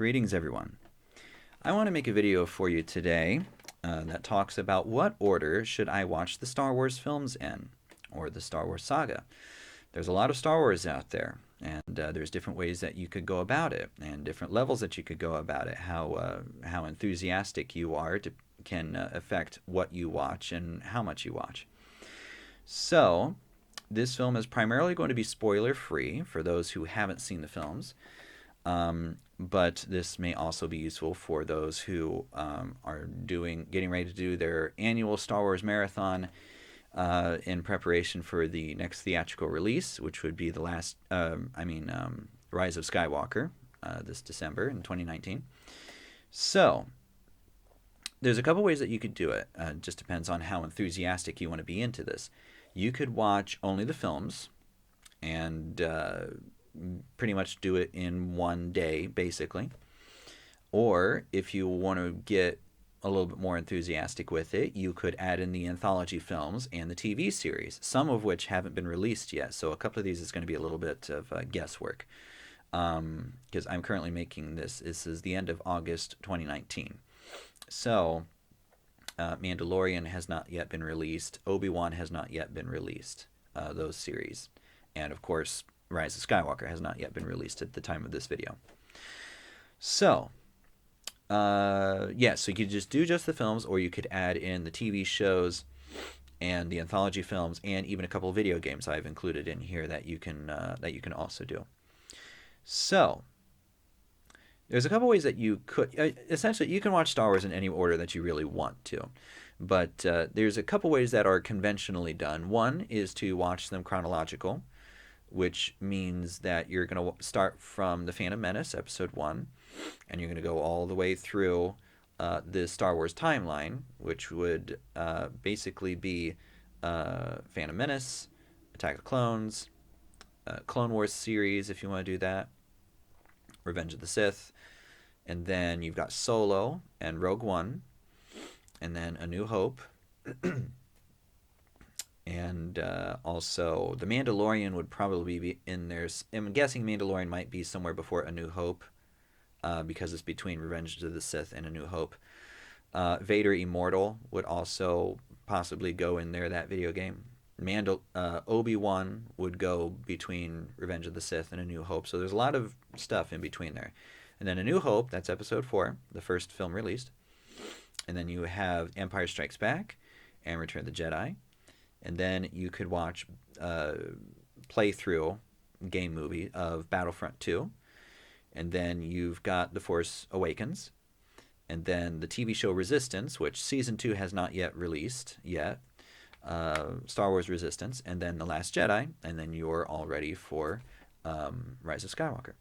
Greetings, everyone. I want to make a video for you today that talks about what order should I watch the Star Wars films in, or the Star Wars saga. There's a lot of Star Wars out there, and there's different ways that you could go about it, and different levels that you could go about it. How enthusiastic you are can affect what you watch and how much you watch. So, this film is primarily going to be spoiler-free for those who haven't seen the films. But this may also be useful for those who are getting ready to do their annual Star Wars marathon in preparation for the next theatrical release, which would be the Rise of Skywalker this December in 2019. So, there's a couple ways that you could do it. It just depends on how enthusiastic you want to be into this. You could watch only the films and pretty much do it in one day, basically. Or if you want to get a little bit more enthusiastic with it, you could add in the anthology films and the TV series, some of which haven't been released yet. So a couple of these is going to be a little bit of guesswork, because I'm currently making this. This is the end of August 2019. So Mandalorian has not yet been released. Obi-Wan has not yet been released, those series. And of course, Rise of Skywalker has not yet been released at the time of this video. So, so you could just do just the films, or you could add in the TV shows and the anthology films, and even a couple of video games I've included in here that you can also do. So, there's a couple ways that you could essentially you can watch Star Wars in any order that you really want to, but there's a couple ways that are conventionally done. One is to watch them chronological, which means that you're going to start from The Phantom Menace, Episode 1, and you're going to go all the way through the Star Wars timeline, which would basically be Phantom Menace, Attack of the Clones, Clone Wars series, if you want to do that, Revenge of the Sith, and then you've got Solo and Rogue One, and then A New Hope. And also, The Mandalorian would probably be in there. I'm guessing Mandalorian might be somewhere before A New Hope, because it's between Revenge of the Sith and A New Hope. Vader Immortal would also possibly go in there, that video game. Obi-Wan would go between Revenge of the Sith and A New Hope. So there's a lot of stuff in between there. And then A New Hope, that's Episode 4, the first film released. And then you have Empire Strikes Back and Return of the Jedi. And then you could watch playthrough game movie of Battlefront 2. And then you've got The Force Awakens. And then the TV show Resistance, which Season 2 has not yet released yet. Star Wars Resistance. And then The Last Jedi. And then you're all ready for Rise of Skywalker.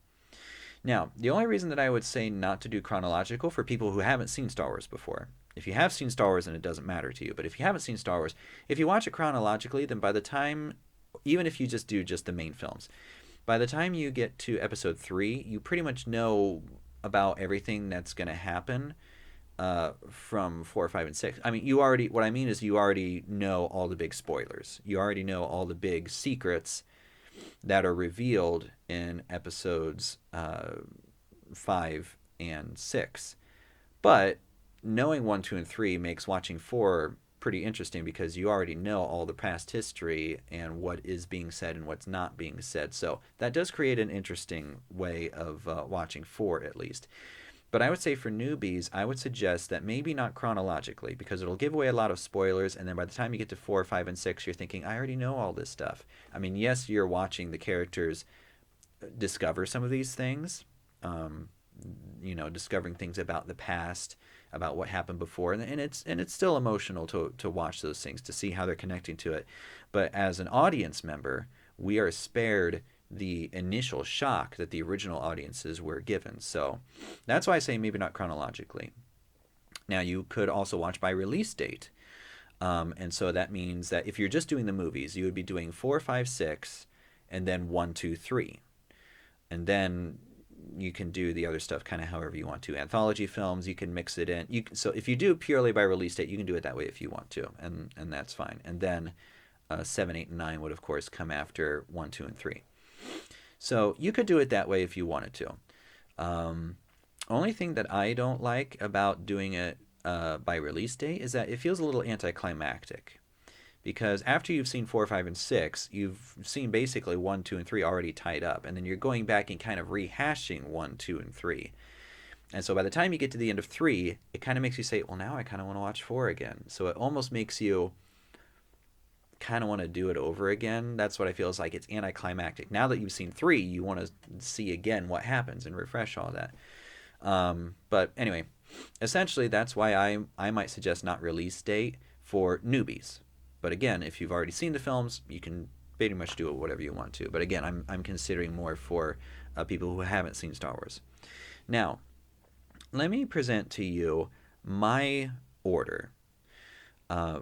Now, the only reason that I would say not to do chronological for people who haven't seen Star Wars before, if you have seen Star Wars, then it doesn't matter to you. But if you haven't seen Star Wars, if you watch it chronologically, then by the time, even if you just do just the main films, by the time you get to Episode 3, you pretty much know about everything that's going to happen from 4, 5, and 6. I mean, what I mean is you already know all the big spoilers. You already know all the big secrets that are revealed in Episodes 5 and 6. But knowing 1, 2, and 3 makes watching 4 pretty interesting, because you already know all the past history and what is being said and what's not being said. So that does create an interesting way of watching 4, at least. But I would say for newbies, I would suggest that maybe not chronologically, because it'll give away a lot of spoilers, and then by the time you get to 4, 5, and 6, you're thinking, I already know all this stuff. I mean, yes, you're watching the characters discover some of these things, discovering things about the past, about what happened before, and it's still emotional to watch those things, to see how they're connecting to it. But as an audience member, we are spared the initial shock that the original audiences were given. So that's why I say maybe not chronologically. Now, you could also watch by release date. And so that means that if you're just doing the movies, you would be doing 4, 5, 6, and then 1, 2, 3. And then you can do the other stuff kind of however you want to. Anthology films, you can mix it in. So if you do purely by release date, you can do it that way if you want to, and that's fine. And then 7, 8, and 9 would, of course, come after 1, 2, and 3. So you could do it that way if you wanted to. Only thing that I don't like about doing it by release date is that it feels a little anticlimactic. Because after you've seen 4, 5, and 6, you've seen basically 1, 2, and 3 already tied up. And then you're going back and kind of rehashing 1, 2, and 3. And so by the time you get to the end of 3, it kind of makes you say, well, now I kind of want to watch 4 again. So it almost makes you kind of want to do it over again. That's what I feel is like. It's anticlimactic. Now that you've seen 3, you want to see again what happens and refresh all that. But anyway, essentially that's why I might suggest not release date for newbies. But again, if you've already seen the films, you can pretty much do it whatever you want to. But again, I'm considering more for people who haven't seen Star Wars. Now, let me present to you my order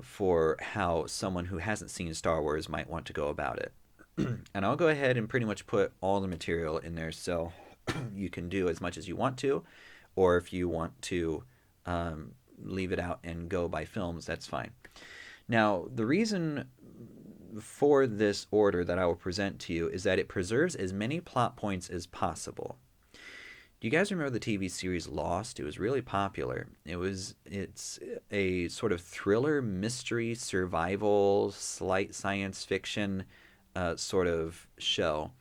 for how someone who hasn't seen Star Wars might want to go about it. And I'll go ahead and pretty much put all the material in there so you can do as much as you want to, or if you want to leave it out and go by films, that's fine. Now, the reason for this order that I will present to you is that it preserves as many plot points as possible. Do you guys remember the TV series Lost? It was really popular. It's a sort of thriller, mystery, survival, slight science fiction sort of show.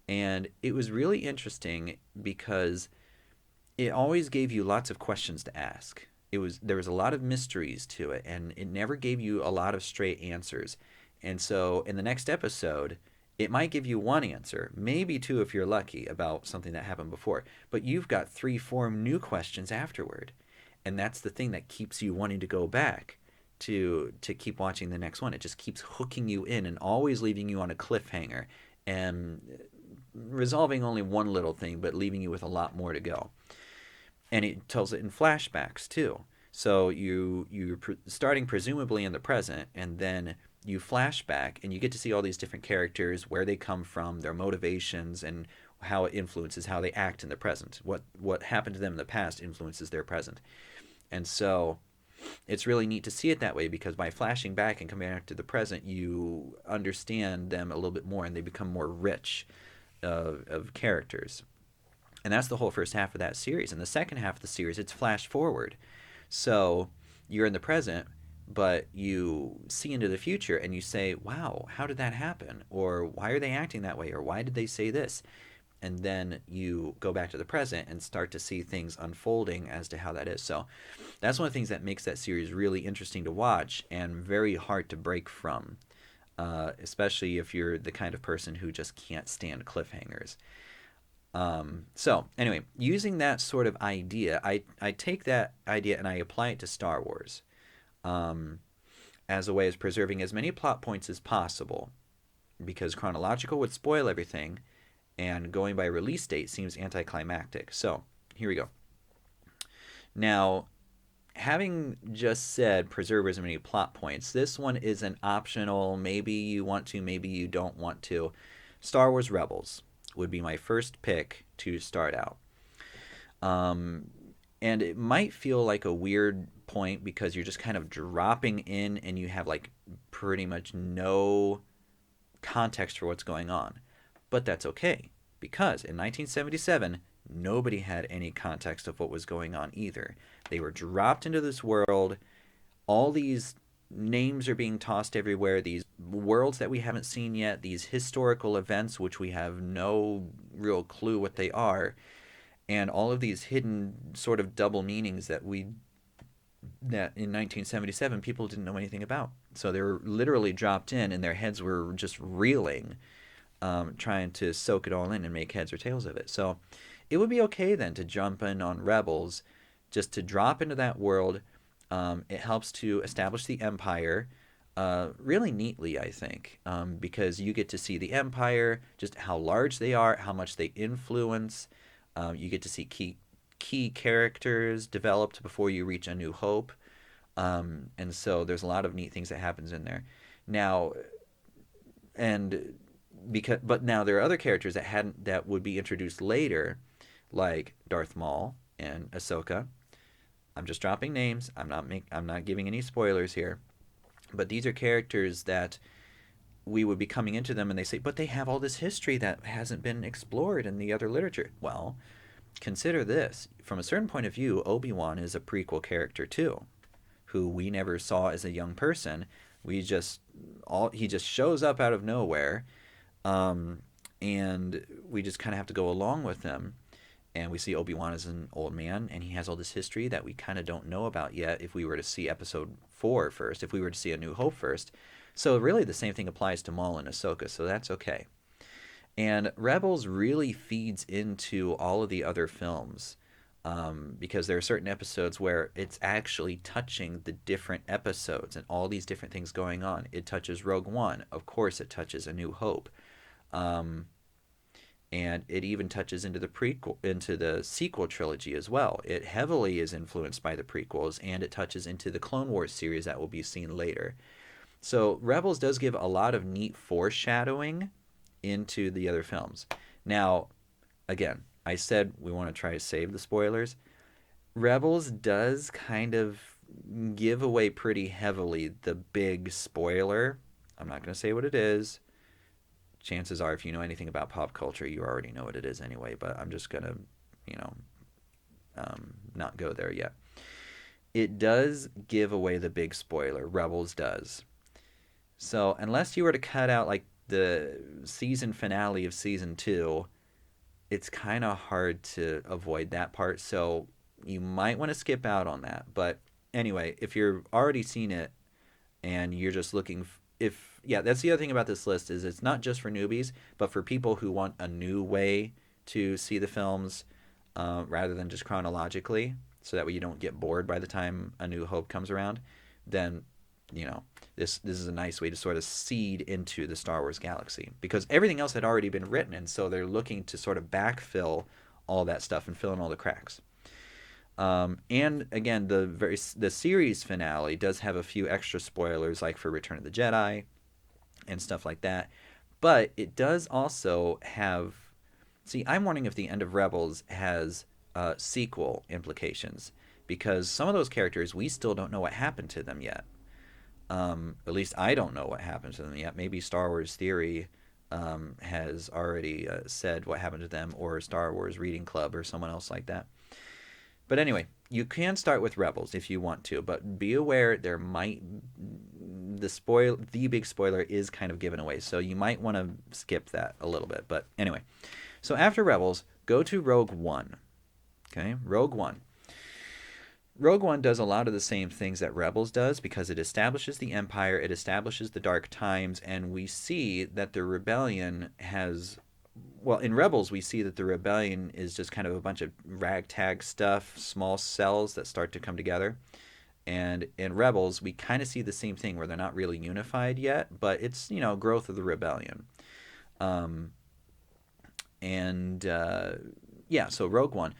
And it was really interesting because it always gave you lots of questions to ask. There was a lot of mysteries to it, and it never gave you a lot of straight answers. And so in the next episode, it might give you one answer, maybe two if you're lucky, about something that happened before. But you've got 3, 4 new questions afterward. And that's the thing that keeps you wanting to go back to keep watching the next one. It just keeps hooking you in and always leaving you on a cliffhanger and resolving only one little thing, but leaving you with a lot more to go. And it tells it in flashbacks too. So you're starting presumably in the present, and then you flash back and you get to see all these different characters, where they come from, their motivations, and how it influences how they act in the present. What happened to them in the past influences their present. And so it's really neat to see it that way, because by flashing back and coming back to the present, you understand them a little bit more, and they become more rich of characters. And that's the whole first half of that series. And the second half of the series, it's flash forward. So you're in the present, but you see into the future and you say, wow, how did that happen? Or why are they acting that way? Or why did they say this? And then you go back to the present and start to see things unfolding as to how that is. So that's one of the things that makes that series really interesting to watch and very hard to break from, especially if you're the kind of person who just can't stand cliffhangers. So anyway, using that sort of idea, I take that idea and I apply it to Star Wars as a way of preserving as many plot points as possible, because chronological would spoil everything, and going by release date seems anticlimactic. So here we go. Now, having just said preserve as many plot points, this one is an optional, maybe you want to, maybe you don't want to. Star Wars Rebels would be my first pick to start out. And it might feel like a weird point because you're just kind of dropping in and you have like pretty much no context for what's going on. But that's okay, because in 1977, nobody had any context of what was going on either. They were dropped into this world. All these names are being tossed everywhere, these worlds that we haven't seen yet, these historical events which we have no real clue what they are, and all of these hidden sort of double meanings that in 1977 people didn't know anything about. So they were literally dropped in and their heads were just reeling, trying to soak it all in and make heads or tails of it. So it would be okay then to jump in on Rebels, just to drop into that world. It helps to establish the Empire really neatly, I think, because you get to see the Empire, just how large they are, how much they influence. You get to see key characters developed before you reach A New Hope. And so there's a lot of neat things that happens in there. Now, but now there are other characters that would be introduced later, like Darth Maul and Ahsoka. I'm just dropping names. I'm not giving any spoilers here. But these are characters that we would be coming into them and they say, but they have all this history that hasn't been explored in the other literature. Well, consider this. From a certain point of view, Obi-Wan is a prequel character too, who we never saw as a young person. He just shows up out of nowhere, um, and we just kind of have to go along with him. And we see Obi-Wan as an old man, and he has all this history that we kind of don't know about yet if we were to see episode 4 first, if we were to see A New Hope first. So really the same thing applies to Maul and Ahsoka, so that's okay. And Rebels really feeds into all of the other films, because there are certain episodes where it's actually touching the different episodes and all these different things going on. It touches Rogue One. Of course, it touches A New Hope. And it even touches into the sequel trilogy as well. It heavily is influenced by the prequels, and it touches into the Clone Wars series that will be seen later. So Rebels does give a lot of neat foreshadowing into the other films. Now, again, I said we want to try to save the spoilers. Rebels does kind of give away pretty heavily the big spoiler. I'm not going to say what it is. Chances are, if you know anything about pop culture, you already know what it is anyway, but I'm just going to, not go there yet. It does give away the big spoiler. Rebels does. So unless you were to cut out like the season finale of season 2, it's kind of hard to avoid that part. So you might want to skip out on that. But anyway, if you're already seen it and you're just looking, that's the other thing about this list is it's not just for newbies, but for people who want a new way to see the films, rather than just chronologically, so that way you don't get bored by the time A New Hope comes around. Then, this is a nice way to sort of seed into the Star Wars galaxy, because everything else had already been written, and so they're looking to sort of backfill all that stuff and fill in all the cracks. And again, the series finale does have a few extra spoilers, like for Return of the Jedi and stuff like that. But it does also have... See, I'm wondering if the end of Rebels has sequel implications, because some of those characters, we still don't know what happened to them yet. At least I don't know what happened to them yet. Maybe Star Wars Theory has already said what happened to them, or Star Wars Reading Club or someone else like that. But anyway, you can start with Rebels if you want to, but be aware the big spoiler is kind of given away, so you might want to skip that a little bit. But anyway, so after Rebels, go to Rogue One. Okay, Rogue One. Rogue One does a lot of the same things that Rebels does, because it establishes the Empire, it establishes the Dark Times, and we see that the Rebellion has... Well, in Rebels, we see that the Rebellion is just kind of a bunch of ragtag stuff, small cells that start to come together. And in Rebels, we kind of see the same thing, where they're not really unified yet, but it's, growth of the Rebellion. So Rogue One.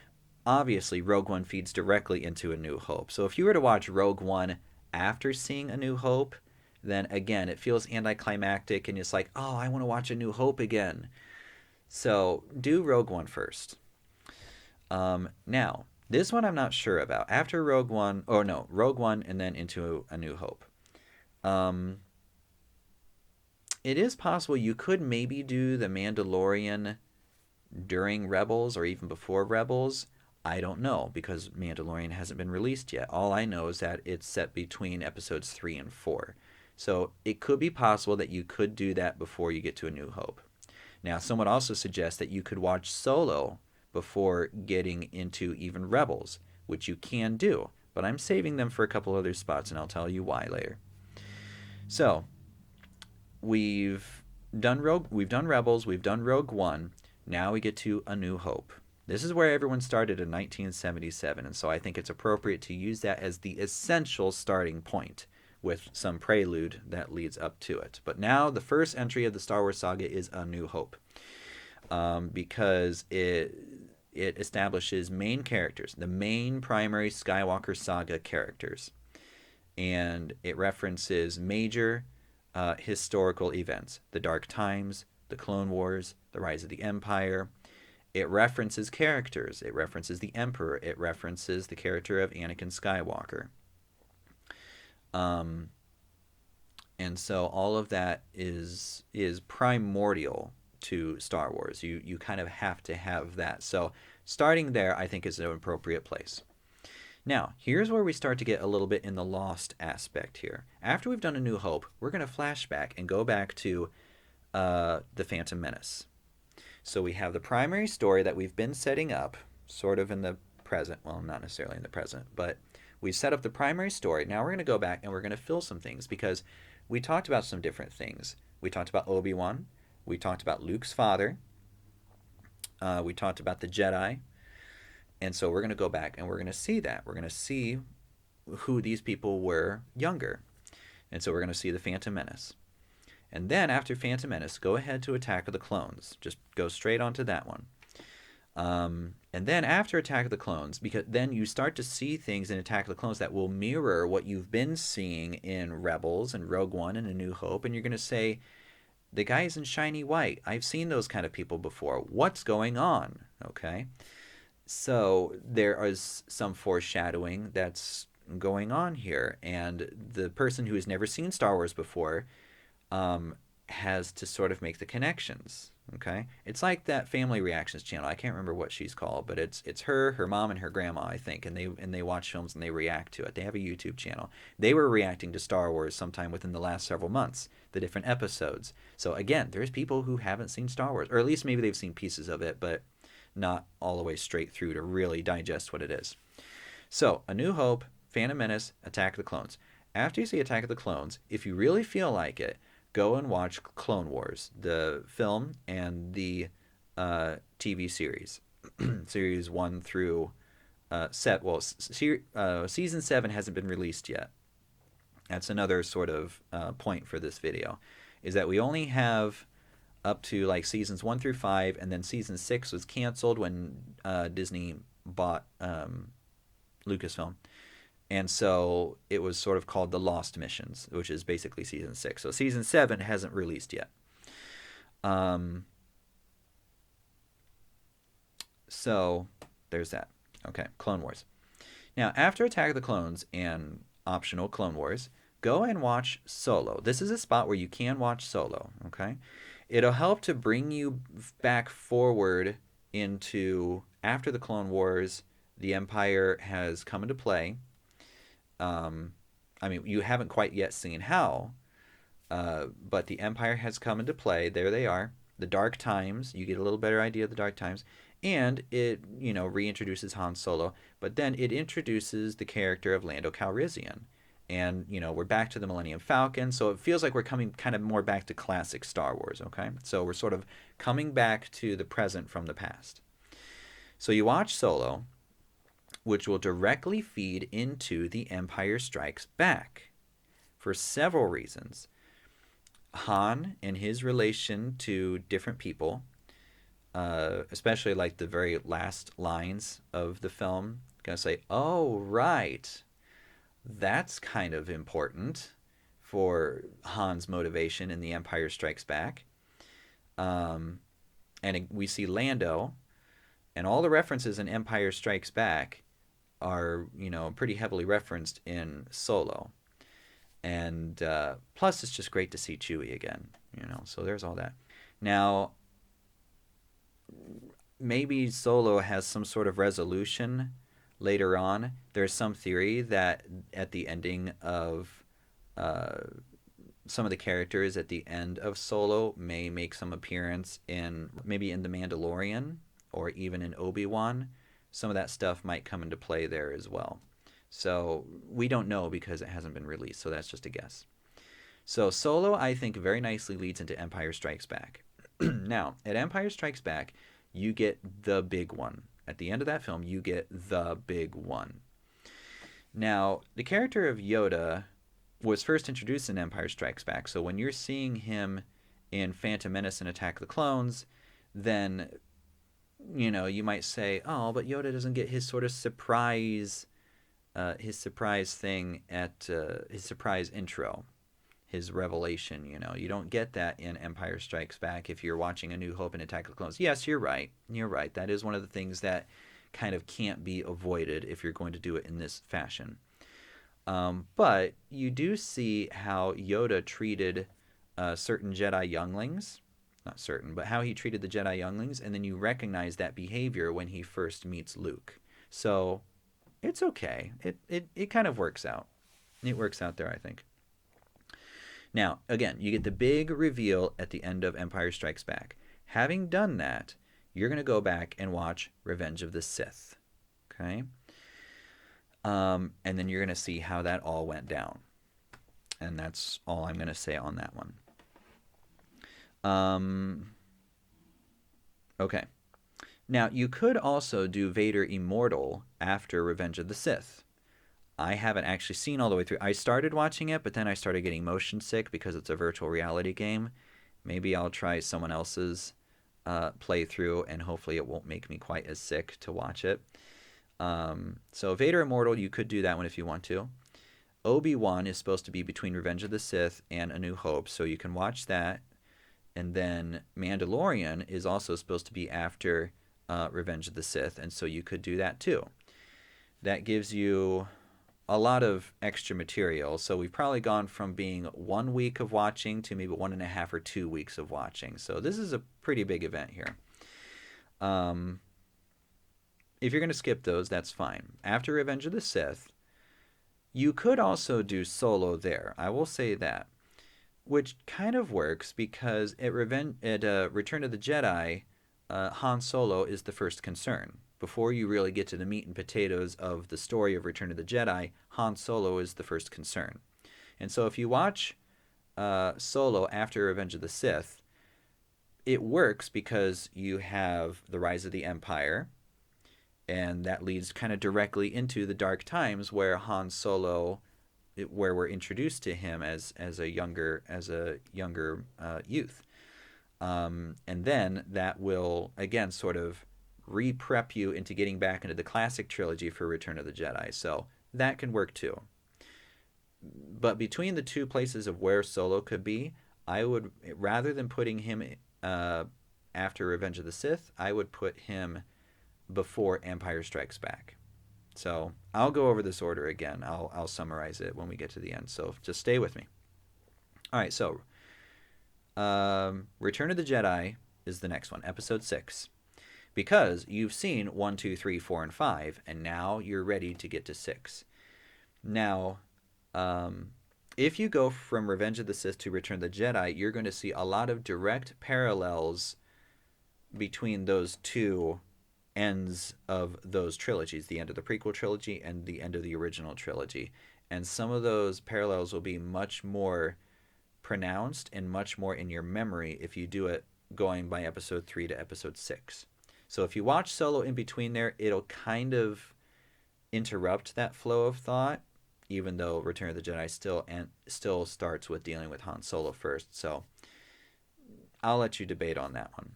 Obviously, Rogue One feeds directly into A New Hope. So if you were to watch Rogue One after seeing A New Hope, then again, it feels anticlimactic, and it's like, oh, I want to watch A New Hope again. So do Rogue One first. Now, this one I'm not sure about. After Rogue One and then into A New Hope. It is possible you could maybe do The Mandalorian during Rebels or even before Rebels. I don't know, because Mandalorian hasn't been released yet. All I know is that it's set between episodes 3 and 4. So it could be possible that you could do that before you get to A New Hope. Now, someone also suggests that you could watch Solo before getting into even Rebels, which you can do, but I'm saving them for a couple other spots, and I'll tell you why later. So, we've done Rebels, we've done Rogue One. Now we get to A New Hope. This is where everyone started in 1977, and so I think it's appropriate to use that as the essential starting point, with some prelude that leads up to it. But now the first entry of the Star Wars saga is A New Hope, because it establishes main characters, the main primary Skywalker saga characters, and it references major historical events: the Dark Times, the Clone Wars, the Rise of the Empire. It references characters. It references the Emperor. It references the character of Anakin Skywalker. And so all of that is primordial to Star Wars. You kind of have to have that. So starting there, I think, is an appropriate place. Now, here's where we start to get a little bit in the lost aspect here. After we've done A New Hope, we're going to flashback and go back to The Phantom Menace. So we have the primary story that we've been setting up, sort of in the present. Well, not necessarily in the present, but we set up the primary story. Now we're going to go back and we're going to fill some things because we talked about some different things. We talked about Obi-Wan. We talked about Luke's father. We talked about the Jedi. And so we're going to go back and we're going to see that. We're going to see who these people were younger. And so we're going to see the Phantom Menace. And then after Phantom Menace, go ahead to Attack of the Clones. Just go straight onto that one. And then after Attack of the Clones, because then you start to see things in Attack of the Clones that will mirror what you've been seeing in Rebels and Rogue One and A New Hope. And you're going to say, the guy's in shiny white. I've seen those kind of people before. What's going on? Okay. So there is some foreshadowing that's going on here. And the person who has never seen Star Wars before has to sort of make the connections. Okay, it's like that Family Reactions channel. I can't remember what she's called, but it's her mom, and her grandma, I think, and they watch films and they react to it. They have a YouTube channel. They were reacting to Star Wars sometime within the last several months, the different episodes. So again, there's people who haven't seen Star Wars, or at least maybe they've seen pieces of it, but not all the way straight through to really digest what it is. So A New Hope, Phantom Menace, Attack of the Clones. After you see Attack of the Clones, if you really feel like it, go and watch Clone Wars, the film and the TV series. Series 1 through season 7 hasn't been released yet. That's another sort of point for this video, is that we only have up to like seasons 1 through 5, and then season 6 was canceled when Disney bought Lucasfilm. And so it was sort of called The Lost Missions, which is basically season 6. So season 7 hasn't released yet. So there's that. Okay, Clone Wars. Now, after Attack of the Clones and optional Clone Wars, go and watch Solo. This is a spot where you can watch Solo, okay? It'll help to bring you back forward into after the Clone Wars, the Empire has come into play. I mean, you haven't quite yet seen how, but the Empire has come into play. There they are. The Dark Times, you get a little better idea of the Dark Times. And it, reintroduces Han Solo. But then it introduces the character of Lando Calrissian. And, we're back to the Millennium Falcon. So it feels like we're coming kind of more back to classic Star Wars, okay? So we're sort of coming back to the present from the past. So you watch Solo, which will directly feed into The Empire Strikes Back for several reasons. Han and his relation to different people, especially like the very last lines of the film, gonna say, oh, right, that's kind of important for Han's motivation in The Empire Strikes Back. And we see Lando, and all the references in Empire Strikes Back are, pretty heavily referenced in Solo. And plus, it's just great to see Chewie again, so there's all that. Now, maybe Solo has some sort of resolution later on. There's some theory that at the ending of some of the characters at the end of Solo may make some appearance in maybe in The Mandalorian or even in Obi-Wan. Some of that stuff might come into play there as well. So we don't know because it hasn't been released, so that's just a guess. So Solo, I think, very nicely leads into Empire Strikes Back. Now, at Empire Strikes Back, you get the big one. At the end of that film, you get the big one. Now, the character of Yoda was first introduced in Empire Strikes Back, so when you're seeing him in Phantom Menace and Attack of the Clones, then you might say, oh, but Yoda doesn't get his sort of surprise thing at his surprise intro, his revelation. You don't get that in Empire Strikes Back if you're watching A New Hope and Attack of the Clones. Yes, you're right. That is one of the things that kind of can't be avoided if you're going to do it in this fashion. But you do see how Yoda treated certain Jedi younglings not certain, but how he treated the Jedi younglings, and then you recognize that behavior when he first meets Luke. So it's okay. It kind of works out. It works out there, I think. Now, again, you get the big reveal at the end of Empire Strikes Back. Having done that, you're going to go back and watch Revenge of the Sith. Okay? And then you're going to see how that all went down. And that's all I'm going to say on that one. Okay. Now, you could also do Vader Immortal after Revenge of the Sith. I haven't actually seen all the way through. I started watching it, but then I started getting motion sick because it's a virtual reality game. Maybe I'll try someone else's playthrough, and hopefully it won't make me quite as sick to watch it. So Vader Immortal, you could do that one if you want to. Obi-Wan is supposed to be between Revenge of the Sith and A New Hope, so you can watch that. And then Mandalorian is also supposed to be after Revenge of the Sith, and so you could do that too. That gives you a lot of extra material. So we've probably gone from being 1 week of watching to maybe 1.5 or 2 weeks of watching. So this is a pretty big event here. If you're going to skip those, that's fine. After Revenge of the Sith, you could also do Solo there. I will say that. Which kind of works because at Return of the Jedi, Han Solo is the first concern. Before you really get to the meat and potatoes of the story of Return of the Jedi, Han Solo is the first concern. And so if you watch Solo after Revenge of the Sith, it works because you have the rise of the Empire, and that leads kind of directly into the dark times where Han Solo, where we're introduced to him as a younger youth. And then that will, again, sort of re-prep you into getting back into the classic trilogy for Return of the Jedi. So that can work too. But between the two places of where Solo could be, I would, rather than putting him after Revenge of the Sith, I would put him before Empire Strikes Back. So I'll go over this order again. I'll summarize it when we get to the end. So just stay with me. All right, so Return of the Jedi is the next one, Episode 6. Because you've seen 1, 2, 3, 4, and 5, and now you're ready to get to 6. Now, if you go from Revenge of the Sith to Return of the Jedi, you're going to see a lot of direct parallels between those two ends of those trilogies, the end of the prequel trilogy and the end of the original trilogy. And some of those parallels will be much more pronounced and much more in your memory if you do it going by Episode 3 to Episode 6. So if you watch Solo in between there, it'll kind of interrupt that flow of thought, even though Return of the Jedi still starts with dealing with Han Solo first. So I'll let you debate on that one.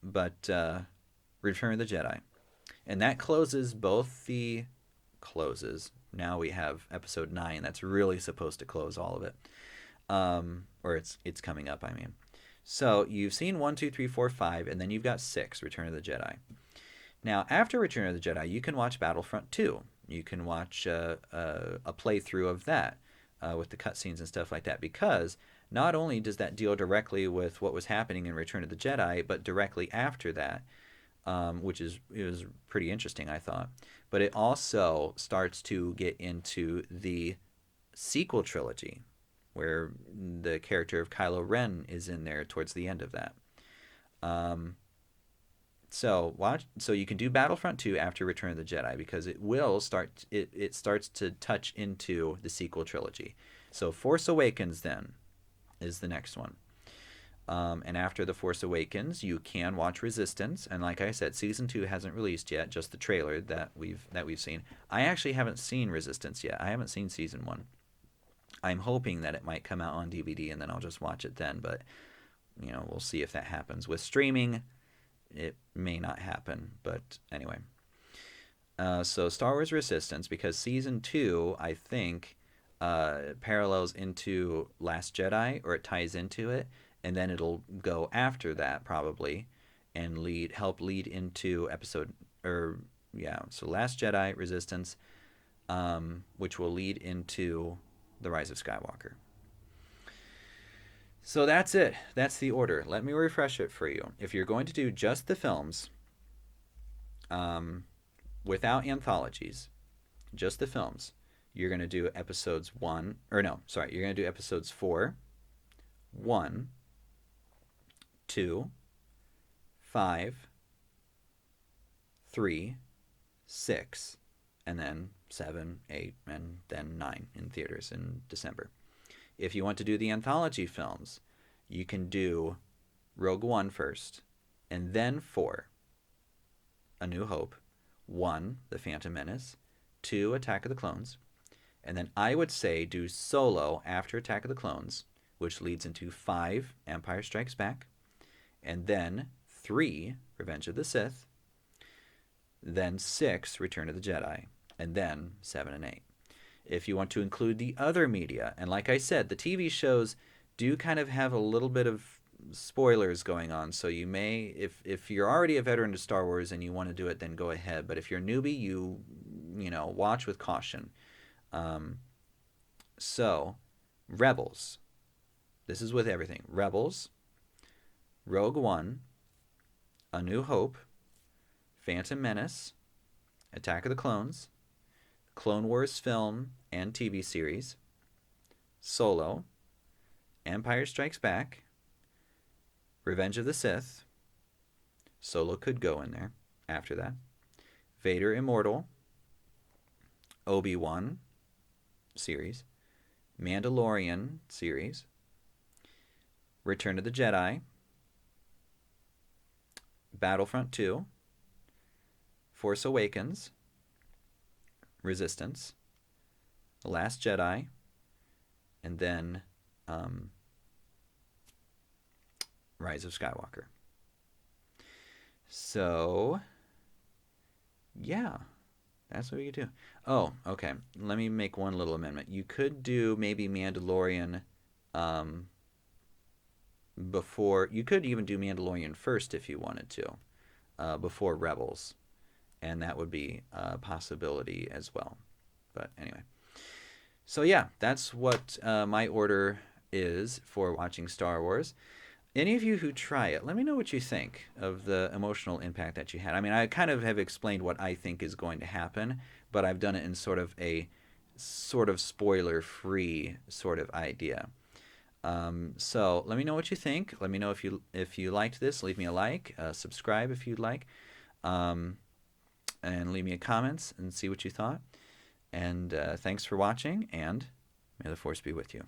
But Return of the Jedi. And that closes both the closes. Now we have Episode 9. That's really supposed to close all of it. Or it's coming up, I mean. So you've seen 1, 2, 3, 4, 5, and then you've got 6, Return of the Jedi. Now, after Return of the Jedi, you can watch Battlefront 2. You can watch a playthrough of that with the cutscenes and stuff like that, because not only does that deal directly with what was happening in Return of the Jedi, but directly after that, which was pretty interesting, I thought. But it also starts to get into the sequel trilogy, where the character of Kylo Ren is in there towards the end of that. So you can do Battlefront 2 after Return of the Jedi, because it will start. It starts to touch into the sequel trilogy. So Force Awakens then is the next one. And after The Force Awakens, you can watch Resistance. And like I said, Season 2 hasn't released yet, just the trailer that we've seen. I actually haven't seen Resistance yet. I haven't seen Season 1. I'm hoping that it might come out on DVD and then I'll just watch it then. But, we'll see if that happens. With streaming, it may not happen. But anyway. So Star Wars Resistance, because Season 2, I think, parallels into Last Jedi, or it ties into it. And then it'll go after that probably, and help lead into so Last Jedi, Resistance, which will lead into The Rise of Skywalker. So that's it. That's the order. Let me refresh it for you. If you're going to do just the films, um, without anthologies, just the films, you're going to do episodes one, or no, sorry, you're going to do episodes 4, 1, 2, 5, 3, 6, and then 7, 8, and then 9 in theaters in December. If you want to do the anthology films, you can do Rogue One first, and then 4, A New Hope, 1, The Phantom Menace, 2, Attack of the Clones, and then I would say do Solo after Attack of the Clones, which leads into 5, Empire Strikes Back, and then 3, Revenge of the Sith, then 6, Return of the Jedi, and then 7 and 8. If you want to include the other media, and like I said, the TV shows do kind of have a little bit of spoilers going on, so you may, if you're already a veteran to Star Wars and you want to do it, then go ahead. But if you're a newbie, you know, watch with caution. So, Rebels. This is with everything. Rebels, Rogue One, A New Hope, Phantom Menace, Attack of the Clones, Clone Wars film and TV series, Solo, Empire Strikes Back, Revenge of the Sith, Solo could go in there after that, Vader Immortal, Obi-Wan series, Mandalorian series, Return of the Jedi, Battlefront 2, Force Awakens, Resistance, The Last Jedi, and then Rise of Skywalker. So, yeah, that's what you could do. Oh, okay. Let me make one little amendment. You could do maybe Mandalorian before. You could even do Mandalorian first if you wanted to, before Rebels. And that would be a possibility as well. But anyway. So yeah, that's what my order is for watching Star Wars. Any of you who try it, let me know what you think of the emotional impact that you had. I mean, I kind of have explained what I think is going to happen, but I've done it in sort of a spoiler-free sort of idea. So let me know what you think. Let me know if you liked this. Leave me a like, subscribe if you'd like. And leave me a comments and see what you thought. And thanks for watching, and may the Force be with you.